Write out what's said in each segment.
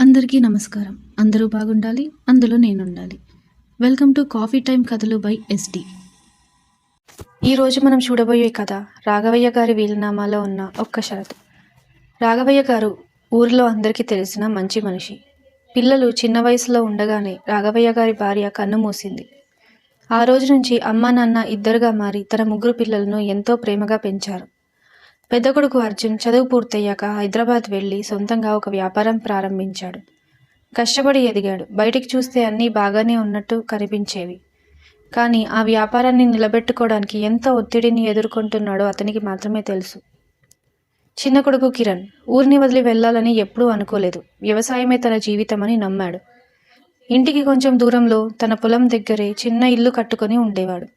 అందరికీ నమస్కారం. అందరూ బాగుండాలి. అందులో నేనుండాలి. వెల్కమ్ టు కాఫీ టైమ్ కథలు బై ఎస్డి. ఈరోజు మనం చూడబోయే కథ రాఘవయ్య గారి వీలునామాలో ఉన్న ఒక్క షరతు. రాఘవయ్య గారు ఊరిలో అందరికీ తెలిసిన మంచి మనిషి. పిల్లలు చిన్న వయసులో ఉండగానే రాఘవయ్య గారి భార్య కన్ను మూసింది. ఆ రోజు నుంచి అమ్మా నాన్న ఇద్దరుగా మారి తన ముగ్గురు పిల్లలను ఎంతో ప్రేమగా పెంచారు. పెద్ద కొడుకు అర్జున్ చదువు పూర్తయ్యాక హైదరాబాద్ వెళ్ళి సొంతంగా ఒక వ్యాపారం ప్రారంభించాడు. కష్టపడి ఎదిగాడు. బయటికి చూస్తే అన్నీ బాగానే ఉన్నట్టు కనిపించేవి. కానీ ఆ వ్యాపారాన్ని నిలబెట్టుకోవడానికి ఎంత ఒత్తిడిని ఎదుర్కొంటున్నాడో అతనికి మాత్రమే తెలుసు. చిన్న కొడుకు కిరణ్ ఊరిని వదిలి వెళ్ళాలని ఎప్పుడూ అనుకోలేదు. వ్యవసాయమే తన జీవితమని నమ్మాడు. ఇంటికి కొంచెం దూరంలో తన పొలం దగ్గరే చిన్న ఇల్లు కట్టుకొని ఉండేవాడు.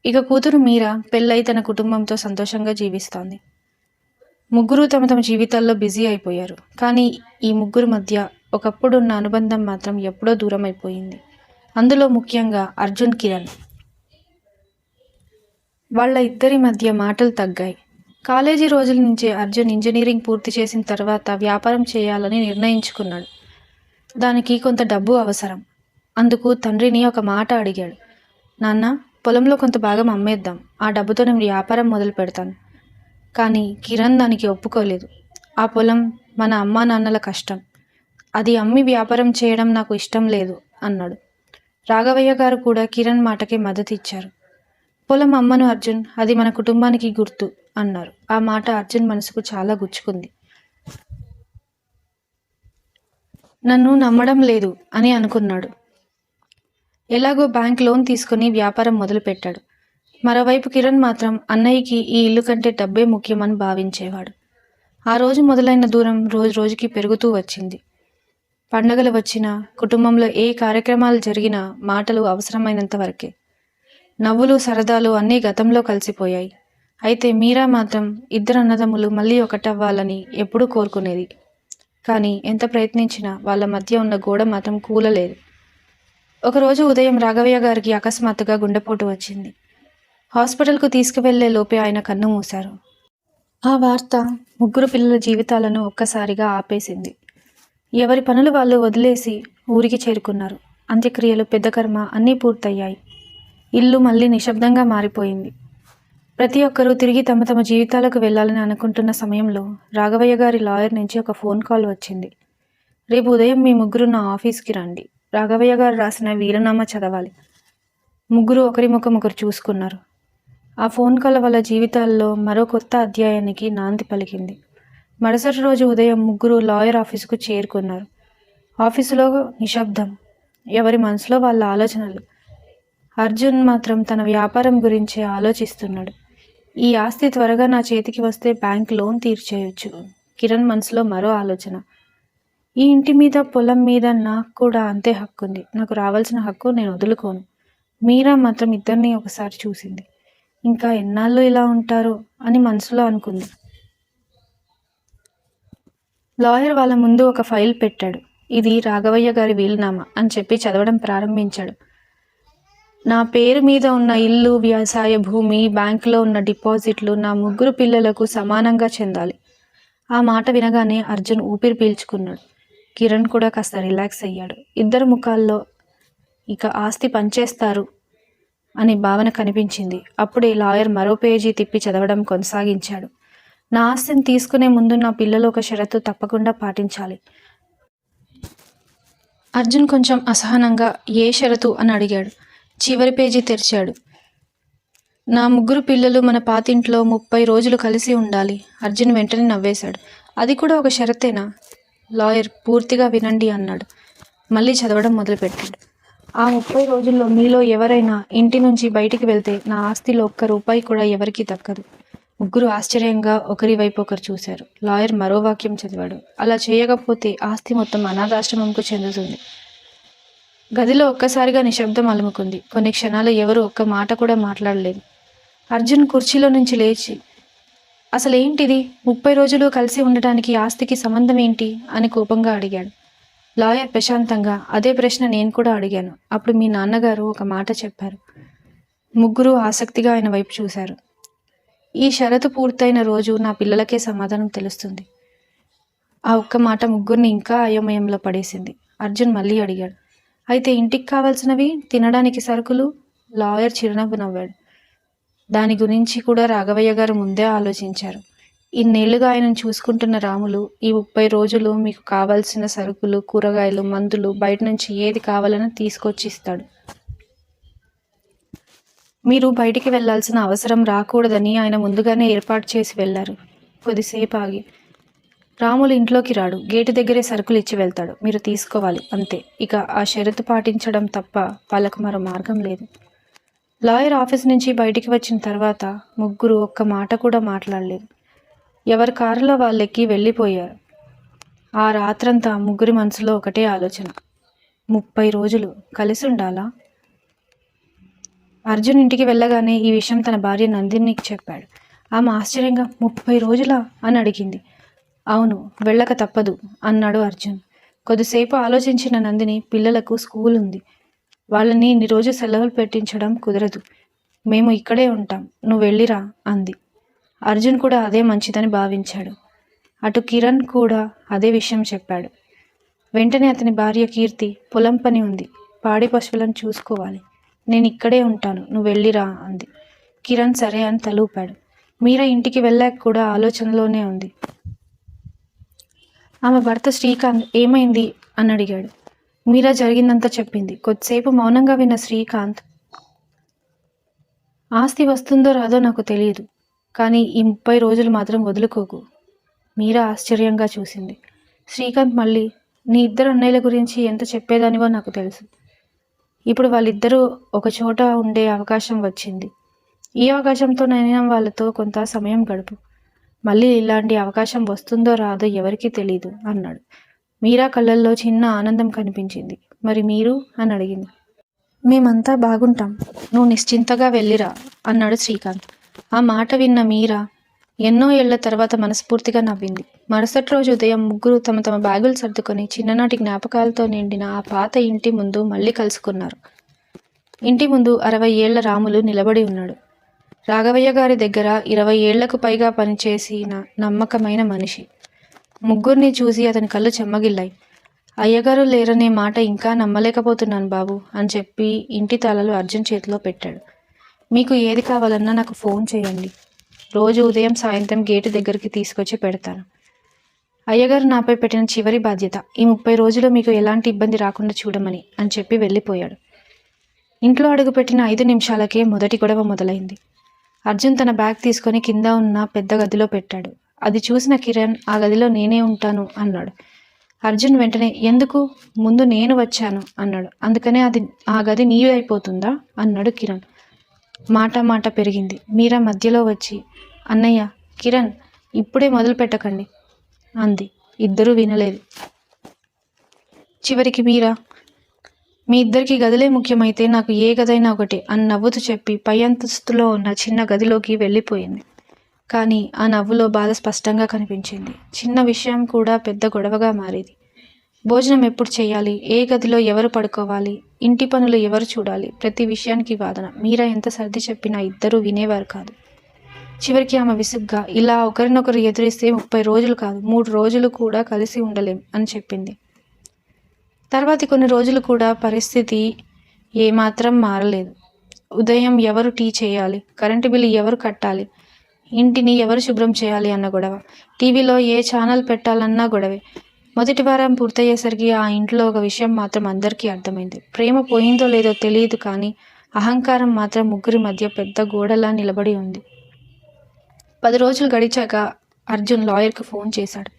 ఇక కూతురు మీరా పెళ్ళై తన కుటుంబంతో సంతోషంగా జీవిస్తోంది. ముగ్గురు తమ తమ జీవితాల్లో బిజీ అయిపోయారు. కానీ ఈ ముగ్గురు మధ్య ఒకప్పుడున్న అనుబంధం మాత్రం ఎప్పుడో దూరం అయిపోయింది. అందులో ముఖ్యంగా అర్జున్ కిరణ్. వాళ్ళ ఇద్దరి మధ్య మాటలు తగ్గాయి. కాలేజీ రోజుల నుంచే అర్జున్ ఇంజనీరింగ్ పూర్తి చేసిన తర్వాత వ్యాపారం చేయాలని నిర్ణయించుకున్నాడు. దానికి కొంత డబ్బు అవసరం. అందుకు తండ్రిని ఒక మాట అడిగాడు. నాన్న, పొలంలో కొంత భాగం అమ్మేద్దాం. ఆ డబ్బుతో నేను వ్యాపారం మొదలు పెడతాను. కానీ కిరణ్ దానికి ఒప్పుకోలేదు. ఆ పొలం మన అమ్మా నాన్నల కష్టం. అది అమ్మి వ్యాపారం చేయడం నాకు ఇష్టం లేదు అన్నాడు. రాఘవయ్య గారు కూడా కిరణ్ మాటకి మద్దతు ఇచ్చారు. పొలం అమ్మను అర్జున్, అది మన కుటుంబానికి గుర్తు అన్నారు. ఆ మాట అర్జున్ మనసుకు చాలా గుచ్చుకుంది. నన్ను నమ్మడం లేదు అని అనుకున్నాడు. ఎలాగో బ్యాంక్ లోన్ తీసుకుని వ్యాపారం మొదలుపెట్టాడు. మరోవైపు కిరణ్ మాత్రం అన్నయ్యకి ఈ ఇల్లు కంటే డబ్బే ముఖ్యమని భావించేవాడు. ఆ రోజు మొదలైన దూరం రోజు రోజుకి పెరుగుతూ వచ్చింది. పండగలు వచ్చినా, కుటుంబంలో ఏ కార్యక్రమాలు జరిగినా మాటలు అవసరమైనంత వరకే. నవ్వులు సరదాలు అన్నీ గతంలో కలిసిపోయాయి. అయితే మీరా మాత్రం ఇద్దరు అన్నదమ్ములు మళ్ళీ ఒకటవ్వాలని ఎప్పుడూ కోరుకునేది. కానీ ఎంత ప్రయత్నించినా వాళ్ళ మధ్య ఉన్న గోడ మాత్రం కూలలేదు. ఒకరోజు ఉదయం రాఘవయ్య గారికి అకస్మాత్తుగా గుండెపోటు వచ్చింది. హాస్పిటల్కు తీసుకువెళ్లే లోపే ఆయన కన్ను మూశారు. ఆ వార్త ముగ్గురు పిల్లల జీవితాలను ఒక్కసారిగా ఆపేసింది. ఎవరి పనులు వాళ్ళు వదిలేసి ఊరికి చేరుకున్నారు. అంత్యక్రియలు, పెద్ద కర్మ అన్నీ పూర్తయ్యాయి. ఇల్లు మళ్ళీ నిశ్శబ్దంగా మారిపోయింది. ప్రతి ఒక్కరూ తిరిగి తమ తమ జీవితాలకు వెళ్ళాలని అనుకుంటున్న సమయంలో రాఘవయ్య గారి లాయర్ నుంచి ఒక ఫోన్ కాల్ వచ్చింది. రేపు ఉదయం మీ ముగ్గురు నా ఆఫీస్కి రండి. రాఘవయ్య గారు రాసిన వీలునామా చదవాలి. ముగ్గురు ఒకరి ముఖం ఒకరు చూసుకున్నారు. ఆ ఫోన్ కాల్ వాళ్ళ జీవితాల్లో మరో కొత్త అధ్యాయానికి నాంది పలికింది. మరుసటి రోజు ఉదయం ముగ్గురు లాయర్ ఆఫీసుకు చేరుకున్నారు. ఆఫీసులో నిశ్శబ్దం. ఎవరి మనసులో వాళ్ళ ఆలోచనలు. అర్జున్ మాత్రం తన వ్యాపారం గురించి ఆలోచిస్తున్నాడు. ఈ ఆస్తి త్వరగా నా చేతికి వస్తే బ్యాంక్ లోన్ తీర్చేయొచ్చు. కిరణ్ మనసులో మరో ఆలోచన. ఈ ఇంటి మీద, పొలం మీద నాకు కూడా అంతే హక్కు ఉంది. నాకు రావాల్సిన హక్కు నేను వదులుకోను. మీరా మాత్రం ఇద్దరిని ఒకసారి చూసింది. ఇంకా ఎన్నాళ్ళు ఇలా ఉంటారో అని మనసులో అనుకుంది. లాయర్ వాళ్ళ ముందు ఒక ఫైల్ పెట్టాడు. ఇది రాఘవయ్య గారి వీలునామా అని చెప్పి చదవడం ప్రారంభించాడు. నా పేరు మీద ఉన్న ఇల్లు, వ్యవసాయ భూమి, బ్యాంకులో ఉన్న డిపాజిట్లు నా ముగ్గురు పిల్లలకు సమానంగా చెందాలి. ఆ మాట వినగానే అర్జున్ ఊపిరి పీల్చుకున్నాడు. కిరణ్ కూడా కాస్త రిలాక్స్ అయ్యాడు. ఇద్దరు ముఖాల్లో ఇక ఆస్తి పంచేస్తారు అని భావన కనిపించింది. అప్పుడే లాయర్ మరో పేజీ తిప్పి చదవడం కొనసాగించాడు. నా ఆస్తిని తీసుకునే ముందు నా పిల్లలు ఒక షరతు తప్పకుండా పాటించాలి. అర్జున్ కొంచెం అసహనంగా ఏ షరతు అని అడిగాడు. చివరి పేజీ తెరిచాడు. నా ముగ్గురు పిల్లలు మన పాతింట్లో 30 రోజులు కలిసి ఉండాలి. అర్జున్ వెంటనే నవ్వేశాడు. అది కూడా ఒక షరతేనా? లాయర్ పూర్తిగా వినండి అన్నాడు. మళ్ళీ చదవడం మొదలుపెట్టాడు. ఆ 30 రోజుల్లో మీలో ఎవరైనా ఇంటి నుంచి బయటికి వెళ్తే నా ఆస్తిలో ఒక్క రూపాయి కూడా ఎవరికీ దక్కదు. ముగ్గురు ఆశ్చర్యంగా ఒకరి వైపు ఒకరు చూశారు. లాయర్ మరో వాక్యం చదివాడు. అలా చేయకపోతే ఆస్తి మొత్తం అనాథాశ్రమంకు చెందుతుంది. గదిలో ఒక్కసారిగా నిశ్శబ్దం అలుముకుంది. కొన్ని క్షణాలు ఎవరు ఒక్క మాట కూడా మాట్లాడలేదు. అర్జున్ కుర్చీలో నుంచి లేచి, అసలేంటిది? 30 రోజులు కలిసి ఉండటానికి ఆస్తికి సంబంధం ఏంటి అని కోపంగా అడిగాడు. లాయర్ ప్రశాంతంగా, అదే ప్రశ్న నేను కూడా అడిగాను. అప్పుడు మీ నాన్నగారు ఒక మాట చెప్పారు. ముగ్గురు ఆసక్తిగా ఆయన వైపు చూశారు. ఈ షరతు పూర్తయిన రోజు నా పిల్లలకే సమాధానం తెలుస్తుంది. ఆ ఒక్క మాట ముగ్గురిని ఇంకా అయోమయంలో పడేసింది. అర్జున్ మళ్ళీ అడిగాడు, అయితే ఇంటికి కావాల్సినవి, తినడానికి సరుకులు? లాయర్ చిరునవ్వు నవ్వాడు. దాని గురించి కూడా రాఘవయ్య గారు ముందే ఆలోచించారు. ఇన్నేళ్లుగా ఆయనను చూసుకుంటున్న రాములు ఈ 30 రోజులు మీకు కావాల్సిన సరుకులు, కూరగాయలు, మందులు బయట నుంచి ఏది కావాలన్నా తీసుకొచ్చి ఇస్తాడు. మీరు బయటికి వెళ్లాల్సిన అవసరం రాకూడదని ఆయన ముందుగానే ఏర్పాటు చేసి వెళ్లారు. కొద్దిసేపు ఆగి, రాములు ఇంట్లోకి రాడు, గేటు దగ్గరే సరుకులు ఇచ్చి వెళ్తాడు, మీరు తీసుకోవాలి అంతే. ఇక ఆ షరతు పాటించడం తప్ప వాళ్ళకు మరో మార్గం లేదు. లాయర్ ఆఫీస్ నుంచి బయటికి వచ్చిన తర్వాత ముగ్గురు ఒక్క మాట కూడా మాట్లాడలేదు. ఎవరి కారులో వాళ్ళెక్కి వెళ్ళిపోయారు. ఆ రాత్రంతా ముగ్గురి మనసులో ఒకటే ఆలోచన, 30 రోజులు కలిసి ఉండాలా? అర్జున్ ఇంటికి వెళ్ళగానే ఈ విషయం తన భార్య నందినికి చెప్పాడు. ఆమె ఆశ్చర్యంగా 30 రోజులా అని అడిగింది. అవును, వెళ్ళక తప్పదు అన్నాడు అర్జున్. కొద్దిసేపు ఆలోచించిన నందిని, పిల్లలకు స్కూల్ ఉంది, వాళ్ళని ఇన్ని రోజు సెలవులు పెట్టించడం కుదరదు, మేము ఇక్కడే ఉంటాం, నువ్వు వెళ్ళిరా అంది. అర్జున్ కూడా అదే మంచిదని భావించాడు. అటు కిరణ్ కూడా అదే విషయం చెప్పాడు. వెంటనే అతని భార్య కీర్తి, పొలం పని ఉంది, పాడి పశువులను చూసుకోవాలి, నేను ఇక్కడే ఉంటాను, నువ్వు వెళ్ళిరా అంది. కిరణ్ సరే అని తలూపాడు. మీరా ఇంటికి వెళ్ళాక కూడా ఆలోచనలోనే ఉంది. ఆమె భర్త శ్రీకాంత్ ఏమైంది అని అడిగాడు. మీరా జరిగిందంతా చెప్పింది. కొద్దిసేపు మౌనంగా విన్న శ్రీకాంత్, ఆస్తి వస్తుందో రాదో నాకు తెలియదు, కానీ ఈ 30 రోజులు మాత్రం వదులుకోకు. మీరా ఆశ్చర్యంగా చూసింది. శ్రీకాంత్ మళ్ళీ, నీ ఇద్దరు అన్నయ్యల గురించి ఎంత చెప్పేదానివో నాకు తెలుసు. ఇప్పుడు వాళ్ళిద్దరూ ఒక చోట ఉండే అవకాశం వచ్చింది. ఈ అవకాశంతో నేను వాళ్ళతో కొంత సమయం గడుపు. మళ్ళీ ఇలాంటి అవకాశం వస్తుందో రాదో ఎవరికీ తెలీదు అన్నాడు. మీరా కళ్ళల్లో చిన్న ఆనందం కనిపించింది. మరి మీరు అని అడిగింది. మేమంతా బాగుంటాం, నువ్వు నిశ్చింతగా వెళ్ళిరా అన్నాడు శ్రీకాంత్. ఆ మాట విన్న మీరా ఎన్నో ఏళ్ల తర్వాత మనస్ఫూర్తిగా నవ్వింది. మరుసటి రోజు ఉదయం ముగ్గురు తమ తమ బ్యాగులు సర్దుకొని చిన్ననాటి జ్ఞాపకాలతో నిండిన ఆ పాత ఇంటి ముందు మళ్ళీ కలుసుకున్నారు. ఇంటి ముందు 60 ఏళ్ల రాములు నిలబడి ఉన్నాడు. రాఘవయ్య గారి దగ్గర 20 ఏళ్లకు పైగా పనిచేసిన నమ్మకమైన మనిషి. ముగ్గురిని చూసి అతని కళ్ళు చెమ్మగిల్లాయి. అయ్యగారు లేరనే మాట ఇంకా నమ్మలేకపోతున్నాను బాబు అని చెప్పి ఇంటి తాళాలు అర్జున్ చేతిలో పెట్టాడు. మీకు ఏది కావాలన్నా నాకు ఫోన్ చేయండి, రోజు ఉదయం సాయంత్రం గేటు దగ్గరికి తీసుకొచ్చి పెడతాను. అయ్యగారు నాపై పెట్టిన చివరి బాధ్యత, ఈ 30 రోజులు మీకు ఎలాంటి ఇబ్బంది రాకుండా చూడమని అని చెప్పి వెళ్ళిపోయాడు. ఇంట్లో అడుగుపెట్టిన 5 నిమిషాలకే మొదటి గొడవ మొదలైంది. అర్జున్ తన బ్యాగ్ తీసుకొని కింద ఉన్న పెద్ద గదిలో పెట్టాడు. అది చూసిన కిరణ్, ఆ గదిలో నేనే ఉంటాను అన్నాడు. అర్జున్ వెంటనే, ఎందుకు, ముందు నేను వచ్చాను అన్నాడు. అందుకనే ఆ గది నీది అయిపోతుందా అన్నాడు కిరణ్. మాట పెరిగింది. మీరా మధ్యలో వచ్చి, అన్నయ్య, కిరణ్ ఇప్పుడే మొదలు పెట్టకండి అంది. ఇద్దరూ వినలేదు. చివరికి మీరా, మీ ఇద్దరికి గదిలే ముఖ్యమైతే నాకు ఏ గదైనా ఒకటే అని నవ్వుతూ చెప్పి పై అంతస్తులో ఉన్న చిన్న గదిలోకి వెళ్ళిపోయింది. కానీ ఆ నవ్వులో బాధ స్పష్టంగా కనిపించింది. చిన్న విషయం కూడా పెద్ద గొడవగా మారేది. భోజనం ఎప్పుడు చేయాలి, ఏ గదిలో ఎవరు పడుకోవాలి, ఇంటి పనులు ఎవరు చూడాలి, ప్రతి విషయానికి వాదన. మీరా ఎంత సర్ది చెప్పినా ఇద్దరూ వినేవారు కాదు. చివరికి ఆమె విసుగ్గా, ఇలా ఒకరినొకరు ఎదురిస్తే 30 రోజులు కాదు 3 రోజులు కూడా కలిసి ఉండలేం అని చెప్పింది. తర్వాతి కొన్ని రోజులు కూడా పరిస్థితి ఏమాత్రం మారలేదు. ఉదయం ఎవరు టీ చేయాలి, కరెంటు బిల్లు ఎవరు కట్టాలి, ఇంటిని ఎవరు శుభ్రం చేయాలి అన్న గొడవ, టీవీలో ఏ ఛానల్ పెట్టాలన్నా గొడవే. మొదటి వారం పూర్తయ్యేసరికి ఆ ఇంట్లో ఒక విషయం మాత్రం అందరికీ అర్థమైంది. ప్రేమ పోయిందో లేదో తెలియదు, కానీ అహంకారం మాత్రం ముగ్గురి మధ్య పెద్ద గోడలా నిలబడి ఉంది. 10 రోజులు గడిచాక అర్జున్ లాయర్కు ఫోన్ చేశాడు.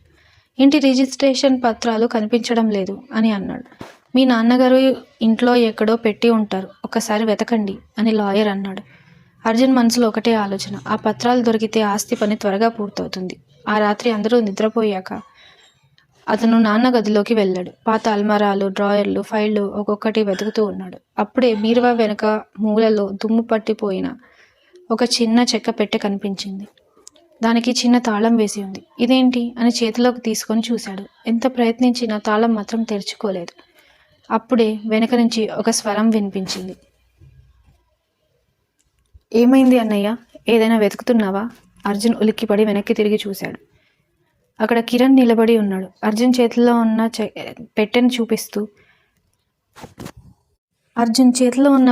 ఇంటి రిజిస్ట్రేషన్ పత్రాలు కనిపించడం లేదు అని అన్నాడు. మీ నాన్నగారు ఇంట్లో ఎక్కడో పెట్టి ఉంటారు, ఒకసారి వెతకండి అని లాయర్ అన్నాడు. అర్జున్ మనసులో ఒకటే ఆలోచన, ఆ పత్రాలు దొరికితే ఆస్తి పని త్వరగా పూర్తవుతుంది. ఆ రాత్రి అందరూ నిద్రపోయాక అతను నాన్న గదిలోకి వెళ్ళాడు. పాత అల్మారాలు, డ్రాయర్లు, ఫైళ్లు ఒక్కొక్కటి వెతుకుతూ ఉన్నాడు. అప్పుడే బీరువా వెనుక మూలలో దుమ్ము పట్టిపోయిన ఒక చిన్న చెక్క పెట్టె కనిపించింది. దానికి చిన్న తాళం వేసి ఉంది. ఇదేంటి అని చేతిలోకి తీసుకొని చూశాడు. ఎంత ప్రయత్నించినా తాళం మాత్రం తెరుచుకోలేదు. అప్పుడే వెనక నుంచి ఒక స్వరం వినిపించింది. ఏమైంది అన్నయ్య, ఏదైనా వెతుకుతున్నావా? అర్జున్ ఉలిక్కిపడి వెనక్కి తిరిగి చూశాడు. అక్కడ కిరణ్ నిలబడి ఉన్నాడు. అర్జున్ చేతిలో ఉన్న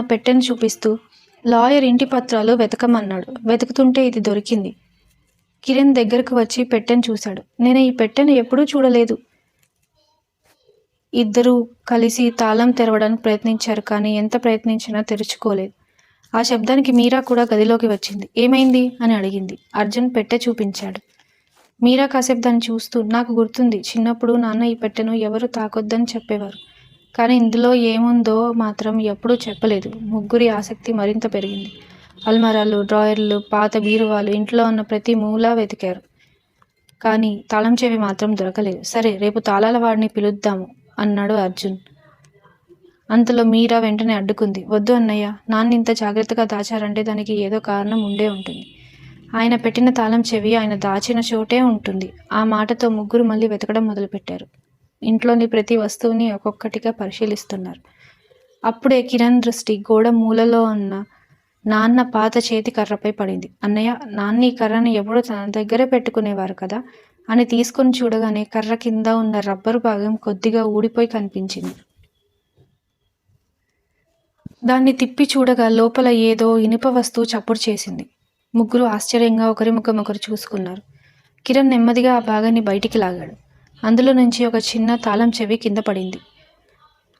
పెట్టెను చూపిస్తూ లాయర్ ఇంటి పత్రాలు వెతకమన్నాడు. వెతుకుతుంటే ఇది దొరికింది. కిరణ్ దగ్గరకు వచ్చి పెట్టెను చూశాడు. నేను ఈ పెట్టెను ఎప్పుడూ చూడలేదు. ఇద్దరూ కలిసి తాళం తెరవడానికి ప్రయత్నించారు, కానీ ఎంత ప్రయత్నించినా తెరుచుకోలేదు. ఆ శబ్దానికి మీరా కూడా గదిలోకి వచ్చింది. ఏమైంది అని అడిగింది. అర్జున్ పెట్టె చూపించాడు. మీరా కాసేపు దాన్ని చూస్తూ, నాకు గుర్తుంది, చిన్నప్పుడు నాన్న ఈ పెట్టెను ఎవరు తాకొద్దని చెప్పేవారు, కానీ ఇందులో ఏముందో మాత్రం ఎప్పుడూ చెప్పలేదు. ముగ్గురి ఆసక్తి మరింత పెరిగింది. అల్మారాలు, డ్రాయర్లు, పాత బీరువాలు, ఇంట్లో ఉన్న ప్రతి మూలా వెతికారు, కానీ తాళం చెవి మాత్రం దొరకలేదు. సరే, రేపు తాళాల వాడిని పిలుద్దాము అన్నాడు అర్జున్. అంతలో మీరా వెంటనే అడ్డుకుంది. వద్దు అన్నయ్య, నాన్న ఇంత జాగ్రత్తగా దాచారంటే దానికి ఏదో కారణం ఉండే ఉంటుంది. ఆయన పెట్టిన తాళం చెవి ఆయన దాచిన చోటే ఉంటుంది. ఆ మాటతో ముగ్గురు మళ్ళీ వెతకడం మొదలుపెట్టారు. ఇంట్లోని ప్రతి వస్తువుని ఒక్కొక్కటిగా పరిశీలిస్తున్నారు. అప్పుడే కిరణ్ దృష్టి గోడ మూలలో ఉన్న నాన్న పాత చేతి కర్రపై పడింది. అన్నయ్య, నాన్న ఈ కర్రని ఎప్పుడూ తన దగ్గరే పెట్టుకునేవారు కదా అని తీసుకుని చూడగానే కర్ర కింద ఉన్న రబ్బరు భాగం కొద్దిగా ఊడిపోయి కనిపించింది. దాన్ని తిప్పి చూడగా లోపల ఏదో ఇనుప వస్తువు చప్పుడు చేసింది. ముగ్గురు ఆశ్చర్యంగా ఒకరి ముఖం ఒకరు చూసుకున్నారు. కిరణ్ నెమ్మదిగా ఆ భాగాన్ని బయటికి లాగాడు. అందులో నుంచి ఒక చిన్న తాళం చెవి కింద పడింది.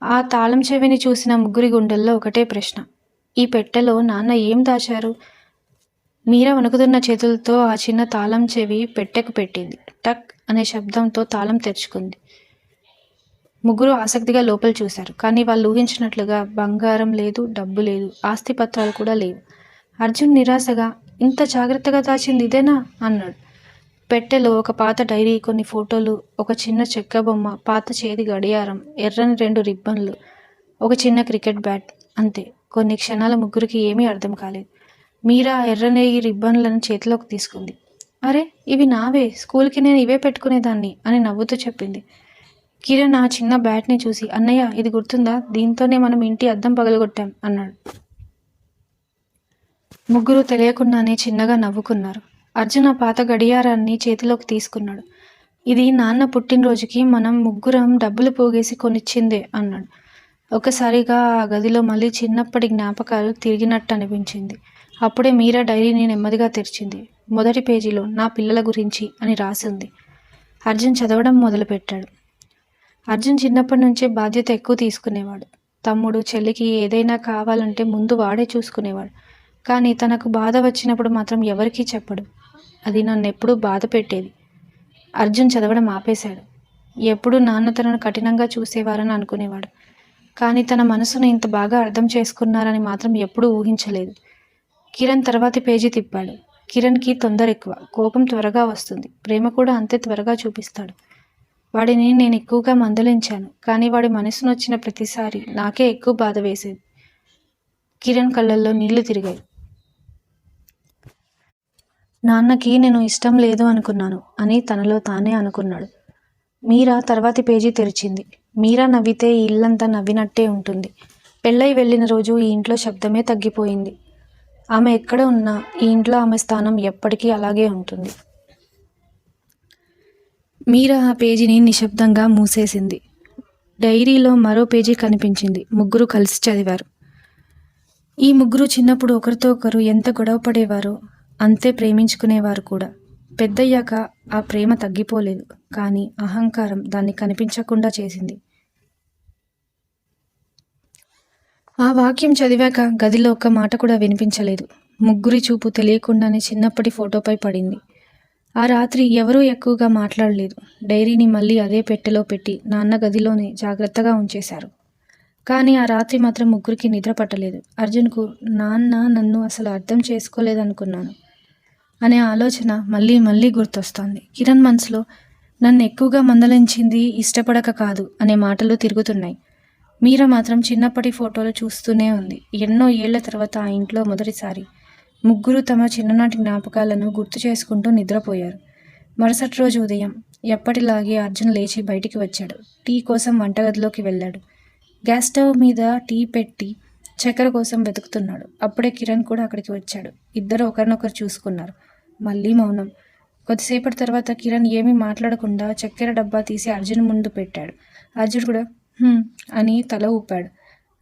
ఆ తాళం చెవిని చూసిన ముగ్గురి గుండెల్లో ఒకటే ప్రశ్న. ఈ పెట్టెలో నాన్న ఏం దాచారు? మీరా వణుకుతున్న చేతులతో ఆ చిన్న తాళం చెవి పెట్టెకు పెట్టింది. టక్ అనే శబ్దంతో తాళం తెరుచుకుంది. ముగ్గురు ఆసక్తిగా లోపల చూశారు. కానీ వాళ్ళు ఊహించినట్లుగా బంగారం లేదు, డబ్బు లేదు, ఆస్తి పత్రాలు కూడా లేవు. అర్జున్ నిరాశగా, ఇంత జాగ్రత్తగా దాచింది ఇదేనా అన్నాడు. పెట్టెలో ఒక పాత డైరీ, కొన్ని ఫోటోలు, ఒక చిన్న చెక్క బొమ్మ, పాత చేతి గడియారం, ఎర్రని 2 రిబ్బన్లు, ఒక చిన్న క్రికెట్ బ్యాట్. అంతే. కొన్ని క్షణాల ముగ్గురికి ఏమీ అర్థం కాలేదు. మీరా ఎర్రని రిబ్బన్లను చేతిలోకి తీసుకుంది. అరే, ఇవి నావే, స్కూల్కి నేను ఇవే పెట్టుకునేదాన్ని అని నవ్వుతూ చెప్పింది. కిరణ్ ఆ చిన్న బ్యాట్ని చూసి, అన్నయ్య, ఇది గుర్తుందా, దీంతోనే మనం ఇంటి అద్దం పగలగొట్టాం అన్నాడు. ముగ్గురు తెలియకుండానే చిన్నగా నవ్వుకున్నారు. అర్జున్ ఆ పాత గడియారాన్ని చేతిలోకి తీసుకున్నాడు. ఇది నాన్న పుట్టినరోజుకి మనం ముగ్గురం డబ్బులు పోగేసి కొనిచ్చిందే అన్నాడు. ఒకసారిగా ఆ గదిలో మళ్ళీ చిన్నప్పటి జ్ఞాపకాలు తిరిగినట్టు అనిపించింది. అప్పుడే మీరా డైరీని నెమ్మదిగా తెరిచింది. మొదటి పేజీలో నా పిల్లల గురించి అని రాసింది. అర్జున్ చదవడం మొదలుపెట్టాడు. అర్జున్ చిన్నప్పటి నుంచే బాధ్యత ఎక్కువ తీసుకునేవాడు. తమ్ముడు, చెల్లికి ఏదైనా కావాలంటే ముందు వాడే చూసుకునేవాడు. కానీ తనకు బాధ వచ్చినప్పుడు మాత్రం ఎవరికీ చెప్పడు. అది నన్నెప్పుడూ బాధ పెట్టేది. అర్జున్ చదవడం ఆపేశాడు. ఎప్పుడూ నాన్న తనను కఠినంగా చూసేవారని అనుకునేవాడు. కానీ తన మనసును ఇంత బాగా అర్థం చేసుకున్నారని మాత్రం ఎప్పుడూ ఊహించలేదు. కిరణ్ తర్వాతి పేజీ తిప్పాడు. కిరణ్కి తొందర ఎక్కువ, కోపం త్వరగా వస్తుంది, ప్రేమ కూడా అంతే త్వరగా చూపిస్తాడు. వాడిని నేను ఎక్కువగా మందలించాను, కానీ వాడి మనసును వచ్చిన ప్రతిసారి నాకే ఎక్కువ బాధ వేసేది. కిరణ్ కళ్ళల్లో నీళ్లు తిరిగాయి. నాన్నకి నేను ఇష్టం లేదు అనుకున్నాను అని తనలో తానే అనుకున్నాడు. మీరా తర్వాతి పేజీ తెరిచింది. మీరా నవ్వితే ఈ ఇల్లంతా నవ్వినట్టే ఉంటుంది. పెళ్ళై వెళ్ళిన రోజు ఈ ఇంట్లో శబ్దమే తగ్గిపోయింది. ఆమె ఎక్కడ ఉన్నా ఈ ఇంట్లో ఆమె స్థానం ఎప్పటికీ అలాగే ఉంటుంది. మీరా ఆ పేజీని నిశ్శబ్దంగా మూసేసింది. డైరీలో మరో పేజీ కనిపించింది. ముగ్గురు కలిసి చదివారు. ఈ ముగ్గురు చిన్నప్పుడు ఒకరితో ఒకరు ఎంత గొడవ పడేవారో అంతే ప్రేమించుకునేవారు కూడా. పెద్దయ్యాక ఆ ప్రేమ తగ్గిపోలేదు, కానీ అహంకారం దాన్ని కనిపించకుండా చేసింది. ఆ వాక్యం చదివాక గదిలో ఒక్క మాట కూడా వినిపించలేదు. ముగ్గురి చూపు తెలియకుండానే చిన్నప్పటి ఫోటోపై పడింది. ఆ రాత్రి ఎవరూ ఎక్కువగా మాట్లాడలేదు. డైరీని మళ్ళీ అదే పెట్టెలో పెట్టి నాన్న గదిలోనే జాగ్రత్తగా ఉంచేశారు. కానీ ఆ రాత్రి మాత్రం ముగ్గురికి నిద్ర పట్టలేదు. అర్జున్కు నాన్న నన్ను అసలు అర్థం చేసుకోలేదనుకున్నాను అనే ఆలోచన మళ్ళీ మళ్ళీ గుర్తొస్తోంది. కిరణ్ మనసులో నన్ను ఎక్కువగా మందలించింది ఇష్టపడక కాదు అనే మాటలు తిరుగుతున్నాయి. మీరా మాత్రం చిన్నప్పటి ఫోటోలు చూస్తూనే ఉంది. ఎన్నో ఏళ్ల తర్వాత ఆ ఇంట్లో మొదటిసారి ముగ్గురు తమ చిన్ననాటి జ్ఞాపకాలను గుర్తు చేసుకుంటూ నిద్రపోయారు. మరుసటి రోజు ఉదయం ఎప్పటిలాగే అర్జున్ లేచి బయటికి వచ్చాడు. టీ కోసం వంటగదిలోకి వెళ్ళాడు. గ్యాస్ స్టవ్ మీద టీ పెట్టి చక్కెర కోసం వెతుకుతున్నాడు. అప్పుడే కిరణ్ కూడా అక్కడికి వచ్చాడు. ఇద్దరు ఒకరినొకరు చూసుకున్నారు. మళ్ళీ మౌనం. కొద్దిసేపటి తర్వాత కిరణ్ ఏమీ మాట్లాడకుండా చక్కెర డబ్బా తీసి అర్జున్ ముందు పెట్టాడు. అర్జున్ కూడా "హ్మ్" అని తల ఊపాడు.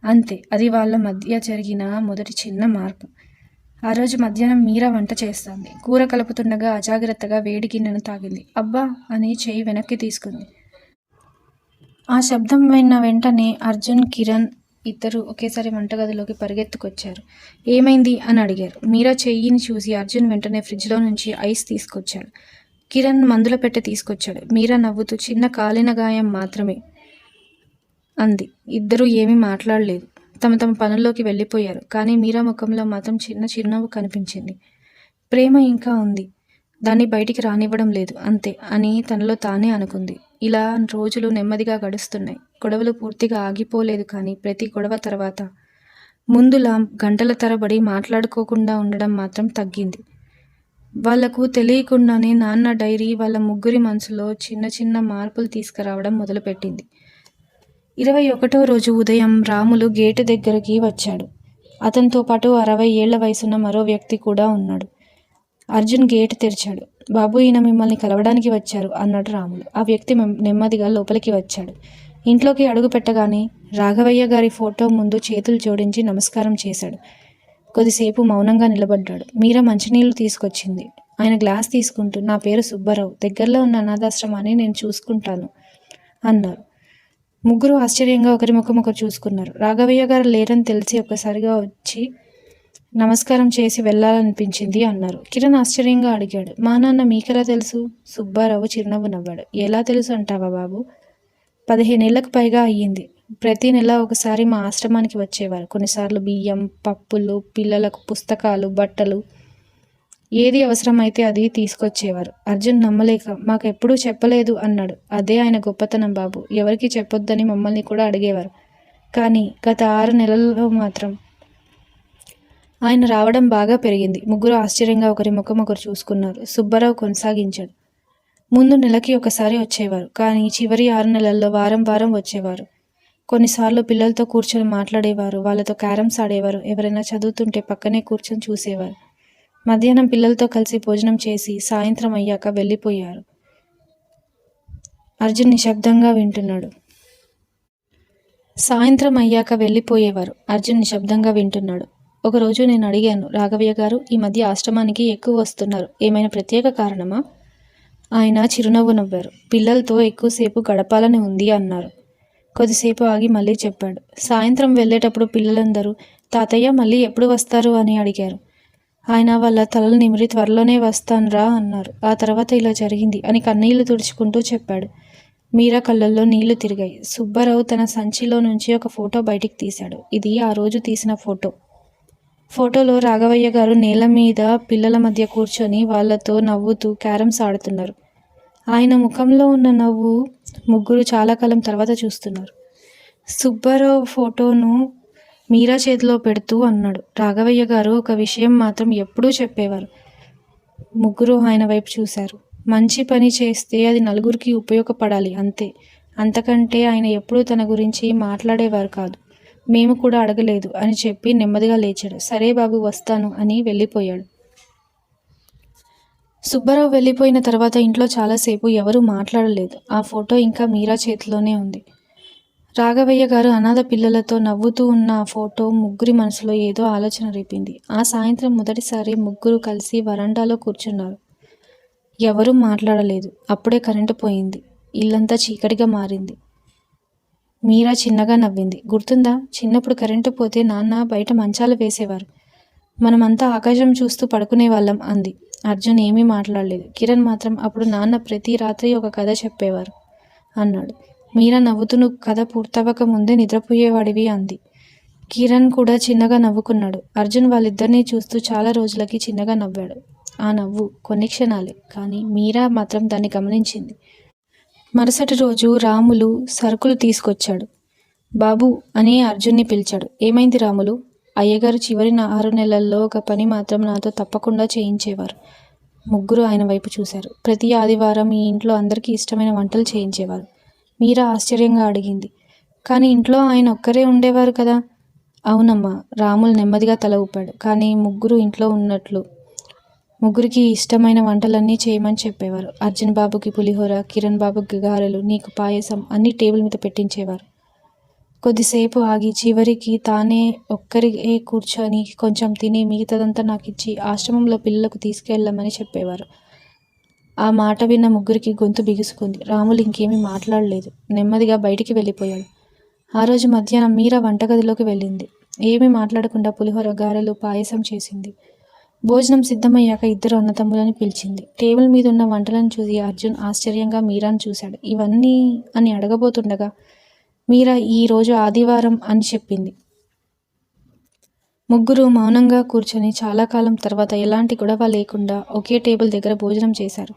అంతే. అది వాళ్ళ మధ్య జరిగిన మొదటి చిన్న మార్పు. ఆ రోజు మధ్యాహ్నం మీరా వంట చేస్తోంది. కూర కలుపుతుండగా అజాగ్రత్తగా వేడి గిన్నెను తాకింది. అబ్బా అని చెయ్యి వెనక్కి తీసుకుంది. ఆ శబ్దం విన్న వెంటనే అర్జున్, కిరణ్ ఇద్దరూ ఒకేసారి వంటగదిలోకి పరిగెత్తుకొచ్చారు. ఏమైంది అని అడిగారు. మీరా చెయ్యిని చూసి అర్జున్ వెంటనే ఫ్రిడ్జ్లో నుంచి ఐస్ తీసుకొచ్చాడు. కిరణ్ మందుల పెట్టె తీసుకొచ్చాడు. మీరా నవ్వుతూ చిన్న కాలిన గాయం మాత్రమే అంది. ఇద్దరూ ఏమీ మాట్లాడలేదు. తమ తమ పనుల్లోకి వెళ్ళిపోయారు. కానీ మీరా ముఖంలో మాత్రం చిన్న చిరునవ్వు కనిపించింది. ప్రేమ ఇంకా ఉంది. దాన్ని బయటికి రానివ్వడం లేదు అంతే అని తనలో తానే అనుకుంది. ఇలా రోజులు నెమ్మదిగా గడుస్తున్నాయి. గొడవలు పూర్తిగా ఆగిపోలేదు. కానీ ప్రతి గొడవ తర్వాత ముందులా గంటల తరబడి మాట్లాడుకోకుండా ఉండడం మాత్రం తగ్గింది. వాళ్లకు తెలియకుండానే నాన్న డైరీ వాళ్ళ ముగ్గురి మనసులో చిన్న చిన్న మార్పులు తీసుకురావడం మొదలుపెట్టింది. 21వ రోజు ఉదయం రాములు గేటు దగ్గరికి వచ్చాడు. అతనితో పాటు 60 ఏళ్ల వయసున్న మరో వ్యక్తి కూడా ఉన్నాడు. అర్జున్ గేటు తెరిచాడు. బాబు, ఈయన మిమ్మల్ని కలవడానికి వచ్చారు అన్నాడు రాములు. ఆ వ్యక్తి నెమ్మదిగా లోపలికి వచ్చాడు. ఇంట్లోకి అడుగు పెట్టగానే రాఘవయ్య గారి ఫోటో ముందు చేతులు జోడించి నమస్కారం చేశాడు. కొద్దిసేపు మౌనంగా నిలబడ్డాడు. మీరా మంచినీళ్లు తీసుకొచ్చింది. ఆయన గ్లాస్ తీసుకుంటూ, నా పేరు సుబ్బారావు, దగ్గరలో ఉన్న అనాథాశ్రమాన్ని నేను చూసుకుంటాను అన్నారు. ముగ్గురు ఆశ్చర్యంగా ఒకరి ముఖం ఒకరు చూసుకున్నారు. రాఘవయ్య గారు లేరని తెలిసి ఒక్కసారిగా వచ్చి నమస్కారం చేసి వెళ్ళాలనిపించింది అన్నారు. కిరణ్ ఆశ్చర్యంగా అడిగాడు, మా నాన్న మీకెలా తెలుసు? సుబ్బారావు చిరునవ్వు నవ్వాడు. ఎలా తెలుసు అంటావా బాబు? 15 ఏళ్లకు పైగా అయ్యింది. ప్రతి నెల ఒకసారి మా ఆశ్రమానికి వచ్చేవారు. కొన్నిసార్లు బియ్యం, పప్పులు, పిల్లలకు పుస్తకాలు, బట్టలు, ఏది అవసరమైతే అది తీసుకొచ్చేవారు. అర్జున్ నమ్మలేక, మాకెప్పుడూ చెప్పలేదు అన్నాడు. అదే ఆయన గొప్పతనం బాబు. ఎవరికి చెప్పొద్దని మమ్మల్ని కూడా అడిగేవారు. కానీ గత 6 నెలల్లో మాత్రం ఆయన రావడం బాగా పెరిగింది. ముగ్గురు ఆశ్చర్యంగా ఒకరి ముఖం ఒకరు చూసుకున్నారు. సుబ్బారావు కొనసాగించాడు. ముందు నెలకి ఒకసారి వచ్చేవారు. కానీ చివరి 6 నెలల్లో వారం వారం వచ్చేవారు. కొన్నిసార్లు పిల్లలతో కూర్చొని మాట్లాడేవారు. వాళ్ళతో క్యారమ్స్ ఆడేవారు. ఎవరైనా చదువుతుంటే పక్కనే కూర్చొని చూసేవారు. మధ్యాహ్నం పిల్లలతో కలిసి భోజనం చేసి సాయంత్రం అయ్యాక వెళ్ళిపోయారు. అర్జున్ నిశ్శబ్దంగా వింటున్నాడు. అర్జున్ నిశ్శబ్దంగా వింటున్నాడు. ఒకరోజు నేను అడిగాను, రాఘవయ్య గారు ఈ మధ్య ఆశ్రమానికి ఎక్కువ వస్తున్నారు, ఏమైనా ప్రత్యేక కారణమా? ఆయన చిరునవ్వు నవ్వారు. పిల్లలతో ఎక్కువసేపు గడపాలని ఉంది అన్నారు. కొద్దిసేపు ఆగి మళ్ళీ చెప్పాడు. సాయంత్రం వెళ్ళేటప్పుడు పిల్లలందరూ తాతయ్య మళ్ళీ ఎప్పుడు వస్తారు అని అడిగారు. ఆయన వాళ్ళ తలలు నిమిరి త్వరలోనే వస్తాన్రా అన్నారు. ఆ తర్వాత ఇలా జరిగింది అని కన్నీళ్లు తుడుచుకుంటూ చెప్పాడు. మీరా కళ్ళల్లో నీళ్లు తిరిగాయి. సుబ్బారావు తన సంచిలో నుంచి ఒక ఫోటో బయటికి తీశాడు. ఇది ఆ రోజు తీసిన ఫోటో. ఫోటోలో రాఘవయ్య గారు నేల మీద పిల్లల మధ్య కూర్చొని వాళ్లతో నవ్వుతూ క్యారమ్స్ ఆడుతున్నారు. ఆయన ముఖంలో ఉన్న నవ్వు ముగ్గురు చాలా కాలం తర్వాత చూస్తున్నారు. సుబ్బారావు ఫోటోను మీరా చేతిలో పెడుతూ అన్నాడు, రాఘవయ్య గారు ఒక విషయం మాత్రం ఎప్పుడూ చెప్పేవారు. ముగ్గురు ఆయన వైపు చూశారు. మంచి పని చేస్తే అది నలుగురికి ఉపయోగపడాలి అంతే. అంతకంటే ఆయన ఎప్పుడూ తన గురించి మాట్లాడేవారు కాదు. మేము కూడా అడగలేదు అని చెప్పి నెమ్మదిగా లేచాడు. సరే బాబు, వస్తాను అని వెళ్ళిపోయాడు. సుబ్బారావు వెళ్ళిపోయిన తర్వాత ఇంట్లో చాలాసేపు ఎవరూ మాట్లాడలేదు. ఆ ఫోటో ఇంకా మీరా చేతిలోనే ఉంది. రాఘవయ్య గారు అనాథ పిల్లలతో నవ్వుతూ ఉన్న ఆ ఫోటో ముగ్గురి మనసులో ఏదో ఆలోచన రేపింది. ఆ సాయంత్రం మొదటిసారి ముగ్గురు కలిసి వరండాలో కూర్చున్నారు. ఎవరూ మాట్లాడలేదు. అప్పుడే కరెంటు పోయింది. ఇల్లంతా చీకటిగా మారింది. మీరా చిన్నగా నవ్వింది. గుర్తుందా, చిన్నప్పుడు కరెంటు పోతే నాన్న బయట మంచాలు వేసేవారు. మనమంతా ఆకాశం చూస్తూ పడుకునేవాళ్ళం అంది. అర్జున్ ఏమీ మాట్లాడలేదు. కిరణ్ మాత్రం అప్పుడు నాన్న ప్రతి రాత్రి ఒక కథ చెప్పేవారు అన్నాడు. మీరా నవ్వుతూ, నువ్వు కథ పూర్తవక ముందే నిద్రపోయేవాడివి అంది. కిరణ్ కూడా చిన్నగా నవ్వుకున్నాడు. అర్జున్ వాళ్ళిద్దరినీ చూస్తూ చాలా రోజులకి చిన్నగా నవ్వాడు. ఆ నవ్వు కొన్ని క్షణాలే, కానీ మీరా మాత్రం దాన్ని గమనించింది. మరుసటి రోజు రాములు సరుకులు తీసుకొచ్చాడు. బాబు అని అర్జున్ని పిలిచాడు. ఏమైంది రాములు? అయ్యగారు చివరి 6 నెలల్లో ఒక పని మాత్రం నాతో తప్పకుండా చేయించేవారు. ముగ్గురు ఆయన వైపు చూశారు. ప్రతి ఆదివారం ఈ ఇంట్లో అందరికీ ఇష్టమైన వంటలు చేయించేవారు. మీరా ఆశ్చర్యంగా అడిగింది. కానీ ఇంట్లో ఆయన ఒక్కరే ఉండేవారు కదా? అవునమ్మా, రాములు నెమ్మదిగా తల ఊపాడు. కానీ ముగ్గురు ఇంట్లో ఉన్నట్లు ముగ్గురికి ఇష్టమైన వంటలన్నీ చేయమని చెప్పేవారు. అర్జున్ బాబుకి పులిహోర, కిరణ్ బాబుకి గారెలు, నీకు పాయసం అన్నీ టేబుల్ మీద పెట్టించేవారు. కొద్దిసేపు ఆగి చివరికి తానే ఒక్కరికే కూర్చొని కొంచెం తిని మిగతాదంతా నాకిచ్చి ఆశ్రమంలో పిల్లలకు తీసుకెళ్ళమని చెప్పేవారు. ఆ మాట విన్న ముగ్గురికి గొంతు బిగుసుకుంది. రాములు ఇంకేమీ మాట్లాడలేదు. నెమ్మదిగా బయటికి వెళ్ళిపోయాడు. ఆ రోజు మధ్యాహ్నం మీరా వంటగదిలోకి వెళ్ళింది. ఏమీ మాట్లాడకుండా పులిహోర, గారెలు, పాయసం చేసింది. భోజనం సిద్ధమయ్యాక ఇద్దరు అన్నతమ్ములని పిలిచింది. టేబుల్ మీద ఉన్న వంటలను చూసి అర్జున్ ఆశ్చర్యంగా మీరాను చూశాడు. ఇవన్నీ అని అడగబోతుండగా మీరా ఈ రోజు ఆదివారం అని చెప్పింది. ముగ్గురు మౌనంగా కూర్చొని చాలా కాలం తర్వాత ఎలాంటి గొడవ లేకుండా ఒకే టేబుల్ దగ్గర భోజనం చేశారు.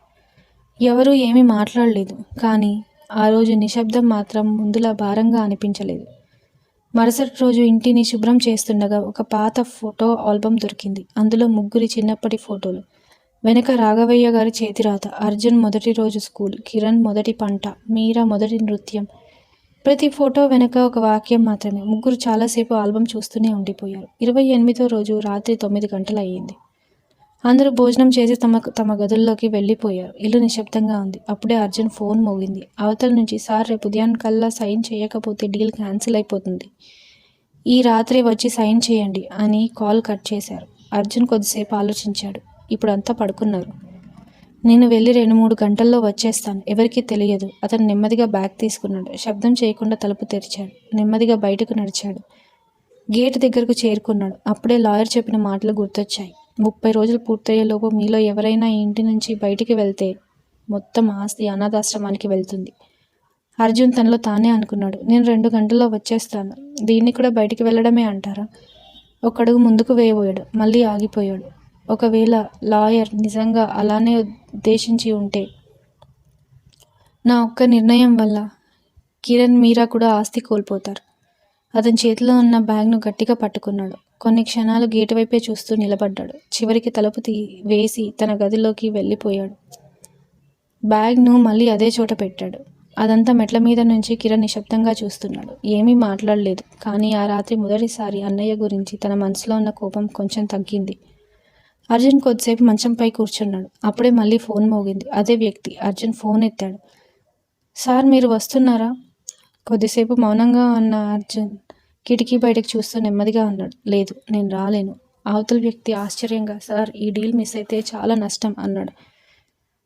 ఎవరూ ఏమీ మాట్లాడలేదు. కానీ ఆ రోజు నిశ్శబ్దం మాత్రం ముందులా భారంగా అనిపించలేదు. మరుసటి రోజు ఇంటిని శుభ్రం చేస్తుండగా ఒక పాత ఫోటో ఆల్బమ్ దొరికింది. అందులో ముగ్గురి చిన్నప్పటి ఫోటోలు. వెనక రాఘవయ్య గారి చేతిరాత, అర్జున్ మొదటి రోజు స్కూల్, కిరణ్ మొదటి పంట, మీరా మొదటి నృత్యం. ప్రతి ఫోటో వెనక ఒక వాక్యం మాత్రమే. ముగ్గురు చాలాసేపు ఆల్బమ్ చూస్తూనే ఉండిపోయారు. 28వ రోజు రాత్రి 9 గంటలు అయ్యింది. అందరూ భోజనం చేసి తమ గదుల్లోకి వెళ్ళిపోయారు. ఇల్లు నిశ్శబ్దంగా ఉంది. అప్పుడే అర్జున్ ఫోన్ మోగింది. అవతల నుంచి, సార్ రేపు ఉదయానికల్లా సైన్ చేయకపోతే డీల్ క్యాన్సిల్ అయిపోతుంది. ఈ రాత్రి వచ్చి సైన్ చేయండి అని కాల్ కట్ చేశారు. అర్జున్ కొద్దిసేపు ఆలోచించాడు. ఇప్పుడు అంతా పడుకున్నారు. నేను వెళ్ళి 2-3 గంటల్లో వచ్చేస్తాను. ఎవరికీ తెలియదు. అతను నెమ్మదిగా బ్యాగ్ తీసుకున్నాడు. శబ్దం చేయకుండా తలుపు తెరిచాడు. నెమ్మదిగా బయటకు నడిచాడు. గేట్ దగ్గరకు చేరుకున్నాడు. అప్పుడే లాయర్ చెప్పిన మాటలు గుర్తొచ్చాయి. 30 రోజులు పూర్తయ్యేలోపు మీలో ఎవరైనా ఈ ఇంటి నుంచి బయటికి వెళ్తే మొత్తం ఆస్తి అనాథాశ్రమానికి వెళ్తుంది. అర్జున్ తనలో తానే అనుకున్నాడు. నేను 2 గంటల్లో వచ్చేస్తాను. దీన్ని కూడా బయటికి వెళ్ళడమే అంటారా? ఒకడుగు ముందుకు వేయబోయాడు. మళ్ళీ ఆగిపోయాడు. ఒకవేళ లాయర్ నిజంగా అలానే ఉద్దేశించి ఉంటే నా ఒక్క నిర్ణయం వల్ల కిరణ్, మీరా కూడా ఆస్తి కోల్పోతారు. అతని చేతిలో ఉన్న బ్యాగ్ను గట్టిగా పట్టుకున్నాడు. కొన్ని క్షణాలు గేటు వైపే చూస్తూ నిలబడ్డాడు. చివరికి తలుపు వేసి తన గదిలోకి వెళ్ళిపోయాడు. బ్యాగ్ను మళ్ళీ అదే చోట పెట్టాడు. అదంతా మెట్ల మీద నుంచి కిరణ్ నిశ్శబ్దంగా చూస్తున్నాడు. ఏమీ మాట్లాడలేదు. కానీ ఆ రాత్రి మొదటిసారి అన్నయ్య గురించి తన మనసులో ఉన్న కోపం కొంచెం తగ్గింది. అర్జున్ కొద్దిసేపు మంచంపై కూర్చున్నాడు. అప్పుడే మళ్ళీ ఫోన్ మోగింది. అదే వ్యక్తి. అర్జున్ ఫోన్ ఎత్తాడు. సార్, మీరు వస్తున్నారా? కొద్దిసేపు మౌనంగా ఉన్న అర్జున్ కిటికీ బయటకు చూస్తూ నెమ్మదిగా అన్నాడు. లేదు, నేను రాలేను. అవతల వ్యక్తి ఆశ్చర్యంగా, సార్, ఈ డీల్ మిస్ అయితే చాలా నష్టం అన్నాడు.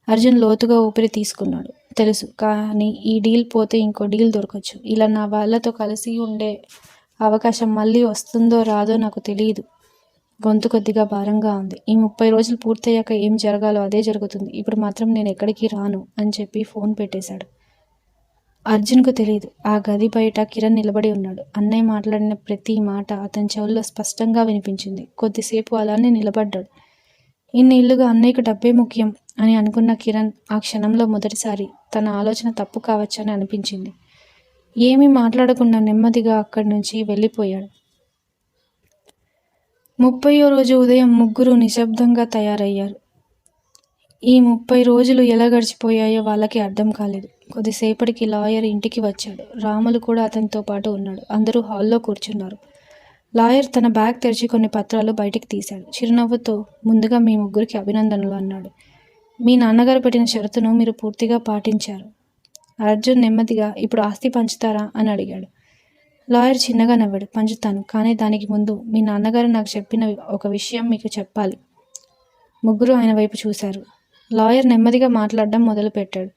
అర్జున్ లోతుగా ఊపిరి తీసుకున్నాడు. తెలుసు, కానీ ఈ డీల్ పోతే ఇంకో డీల్ దొరకచ్చు. ఇలా నా వాళ్ళతో కలిసి ఉండే అవకాశం మళ్ళీ వస్తుందో రాదో నాకు తెలియదు. గొంతు కొద్దిగా భారంగా ఉంది. ఈ 30 రోజులు పూర్తయ్యాక ఏం జరగాలో అదే జరుగుతుంది. ఇప్పుడు మాత్రం నేను ఎక్కడికి రాను అని చెప్పి ఫోన్ పెట్టేశాడు. అర్జున్కు తెలియదు. ఆ గది బయట కిరణ్ నిలబడి ఉన్నాడు. అన్నయ్య మాట్లాడిన ప్రతి మాట అతని చెవుల్లో స్పష్టంగా వినిపించింది. కొద్దిసేపు అలానే నిలబడ్డాడు. ఇన్నేళ్లుగా అన్నయ్యకు డబ్బే ముఖ్యం అని అనుకున్న కిరణ్ ఆ క్షణంలో మొదటిసారి తన ఆలోచన తప్పు కావచ్చని అనిపించింది. ఏమీ మాట్లాడకుండా నెమ్మదిగా అక్కడి నుంచి వెళ్ళిపోయాడు. 30వ రోజు ఉదయం ముగ్గురు నిశ్శబ్దంగా తయారయ్యారు. ఈ 30 రోజులు ఎలా గడిచిపోయాయో వాళ్ళకి అర్థం కాలేదు. కొద్దిసేపటికి లాయర్ ఇంటికి వచ్చాడు. రాములు కూడా అతనితో పాటు ఉన్నాడు. అందరూ హాల్లో కూర్చున్నారు. లాయర్ తన బ్యాగ్ తెరిచి కొన్ని పత్రాలు బయటికి తీశాడు. చిరునవ్వుతో, ముందుగా మీ ముగ్గురికి అభినందనలు అన్నాడు. మీ నాన్నగారు పెట్టిన షరతును మీరు పూర్తిగా పాటించారు. అర్జున్ నెమ్మదిగా, ఇప్పుడు ఆస్తి పంచుతారా అని అడిగాడు. లాయర్ చిన్నగా నవ్వాడు. పంచుతాను, కానీ దానికి ముందు మీ నాన్నగారు నాకు చెప్పిన ఒక విషయం మీకు చెప్పాలి. ముగ్గురు ఆయన వైపు చూశారు. లాయర్ నెమ్మదిగా మాట్లాడడం మొదలుపెట్టాడు.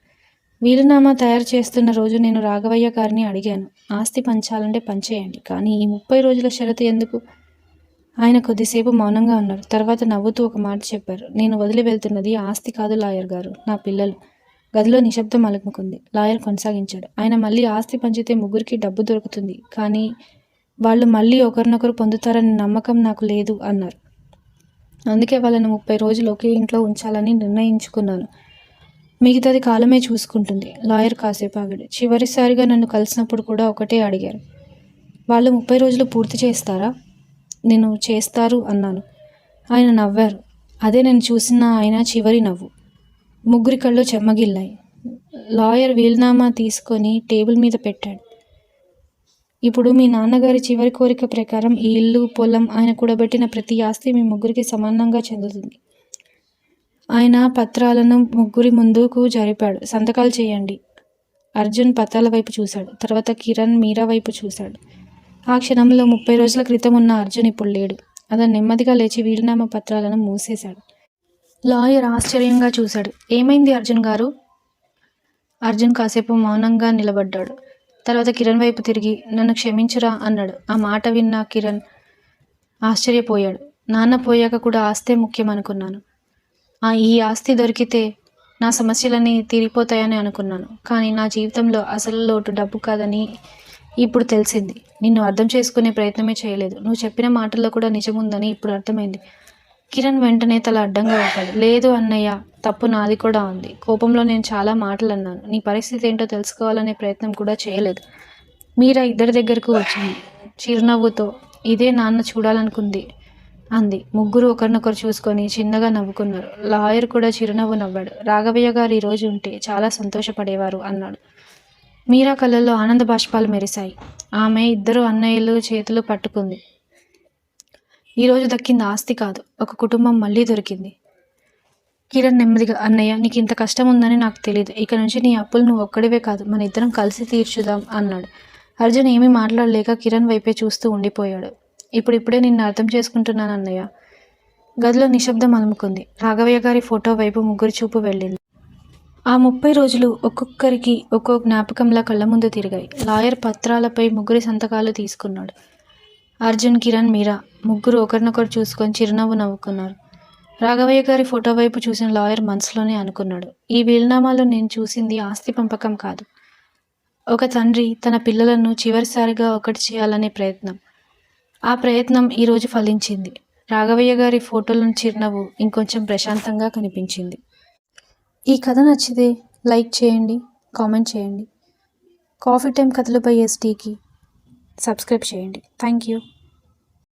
వీలునామా తయారు చేస్తున్న రోజు నేను రాఘవయ్య గారిని అడిగాను. ఆస్తి పంచాలంటే పంచేయండి, కానీ ఈ 30 రోజుల షరతు ఎందుకు? ఆయన కొద్దిసేపు మౌనంగా ఉన్నారు. తర్వాత నవ్వుతూ ఒక మాట చెప్పారు. నేను వదిలి వెళ్తున్నది ఆస్తి కాదు లాయర్ గారు, నా పిల్లలు. గదిలో నిశ్శబ్దం అలుముకుంది. లాయర్ కొనసాగించాడు. ఆయన మళ్ళీ ఆస్తి పంచితే ముగ్గురికి డబ్బు దొరుకుతుంది, కానీ వాళ్ళు మళ్ళీ ఒకరినొకరు పొందుతారనే నమ్మకం నాకు లేదు అన్నారు. అందుకే వాళ్ళని 30 రోజులు ఒకే ఇంట్లో ఉంచాలని నిర్ణయించుకున్నాను. మిగతాది కాలమే చూసుకుంటుంది. లాయర్ కాసేపు ఆగాడు. చివరిసారిగా నన్ను కలిసినప్పుడు కూడా ఒకటే అడిగారు. వాళ్ళు 30 రోజులు పూర్తి చేస్తారా? నేను చేస్తారు అన్నాను. ఆయన నవ్వారు. అదే నేను చూసిన ఆయన చివరి నవ్వు. ముగ్గురి కళ్ళు చెమ్మగిల్లాయి. లాయర్ వీలునామా తీసుకొని టేబుల్ మీద పెట్టాడు. ఇప్పుడు మీ నాన్నగారి చివరి కోరిక ప్రకారం ఈ ఇల్లు, పొలం, ఆయన కూడబెట్టిన ప్రతి ఆస్తి మీ ముగ్గురికి సమానంగా చెందుతుంది. ఆయన పత్రాలను ముగ్గురి ముందుకు జరిపాడు. సంతకాలు చేయండి. అర్జున్ పత్రాల వైపు చూశాడు. తర్వాత కిరణ్, మీరా వైపు చూశాడు. ఆ క్షణంలో 30 రోజుల క్రితం ఉన్న అర్జున్ ఇప్పుడు లేడు. అతను నెమ్మదిగా లేచి వీలునామా పత్రాలను మూసేశాడు. లాయర్ ఆశ్చర్యంగా చూశాడు. ఏమైంది అర్జున్ గారు? అర్జున్ కాసేపు మౌనంగా నిలబడ్డాడు. తర్వాత కిరణ్ వైపు తిరిగి, నన్ను క్షమించురా అన్నాడు. ఆ మాట విన్న కిరణ్ ఆశ్చర్యపోయాడు. నాన్న పోయాక కూడా ఆస్తే ముఖ్యం అనుకున్నాను. ఈ ఆస్తి దొరికితే నా సమస్యలన్నీ తీరిపోతాయని అనుకున్నాను. కానీ నా జీవితంలో అసలు లోటు డబ్బు కాదని ఇప్పుడు తెలిసింది. నిన్ను అర్థం చేసుకునే ప్రయత్నమే చేయలేదు. నువ్వు చెప్పిన మాటల్లో కూడా నిజముందని ఇప్పుడు అర్థమైంది. కిరణ్ వెంటనే తల అడ్డంగా ఊపాడు. లేదు అన్నయ్య, తప్పు నాది కూడా ఉంది. కోపంలో నేను చాలా మాటలు అన్నాను. నీ పరిస్థితి ఏంటో తెలుసుకోవాలనే ప్రయత్నం కూడా చేయలేదు. మీరా ఇద్దరి దగ్గరకు వచ్చింది చిరునవ్వుతో. ఇదే నాన్న చూడాలనుకుంది అంది. ముగ్గురు ఒకరినొకరు చూసుకొని చిన్నగా నవ్వుకున్నారు. లాయర్ కూడా చిరునవ్వు నవ్వాడు. రాఘవయ్య గారు ఈరోజు ఉంటే చాలా సంతోషపడేవారు అన్నాడు. మీరా కళ్ళల్లో ఆనంద బాష్పాలు మెరిశాయి. ఆమె ఇద్దరు అన్నయ్యలు చేతులు పట్టుకుంది. ఈరోజు దక్కింది ఆస్తి కాదు, ఒక కుటుంబం మళ్ళీ దొరికింది. కిరణ్ నెమ్మదిగా, అన్నయ్య నీకు ఇంత కష్టం ఉందని నాకు తెలియదు. ఇక నుంచి నీ అప్పులు నువ్వు ఒక్కడివే కాదు, మన ఇద్దరం కలిసి తీర్చుదాం అన్నాడు. అర్జున్ ఏమీ మాట్లాడలేక కిరణ్ వైపే చూస్తూ ఉండిపోయాడు. ఇప్పుడిప్పుడే నిన్ను అర్థం చేసుకుంటున్నాను అన్నయ్య. గదిలో నిశ్శబ్దం అలుముకుంది. రాఘవయ్య గారి ఫోటో వైపు ముగ్గురి చూపు వెళ్ళింది. ఆ 30 రోజులు ఒక్కొక్కరికి ఒక్కో జ్ఞాపకంలా కళ్ళ ముందు తిరిగాయి. లాయర్ పత్రాలపై ముగ్గురి సంతకాలు తీసుకున్నాడు. అర్జున్, కిరణ్, మీరా ముగ్గురు ఒకరినొకరు చూసుకొని చిరునవ్వు నవ్వుకున్నారు. రాఘవయ్య గారి ఫోటో వైపు చూసిన లాయర్ మనసులోనే అనుకున్నాడు. ఈ వీలునామాలో నేను చూసింది ఆస్తి పంపకం కాదు, ఒక తండ్రి తన పిల్లలను చివరిసారిగా ఒకటి చేయాలనే ప్రయత్నం. ఆ ప్రయత్నం ఈరోజు ఫలించింది. రాఘవయ్య గారి ఫోటోలను చిరునవ్వు ఇంకొంచెం ప్రశాంతంగా కనిపించింది. ఈ కథ నచ్చితే లైక్ చేయండి, కామెంట్ చేయండి. కాఫీ టైం కథలపై ఎస్టీకి సబ్స్క్రైబ్ చేయండి. Thank you.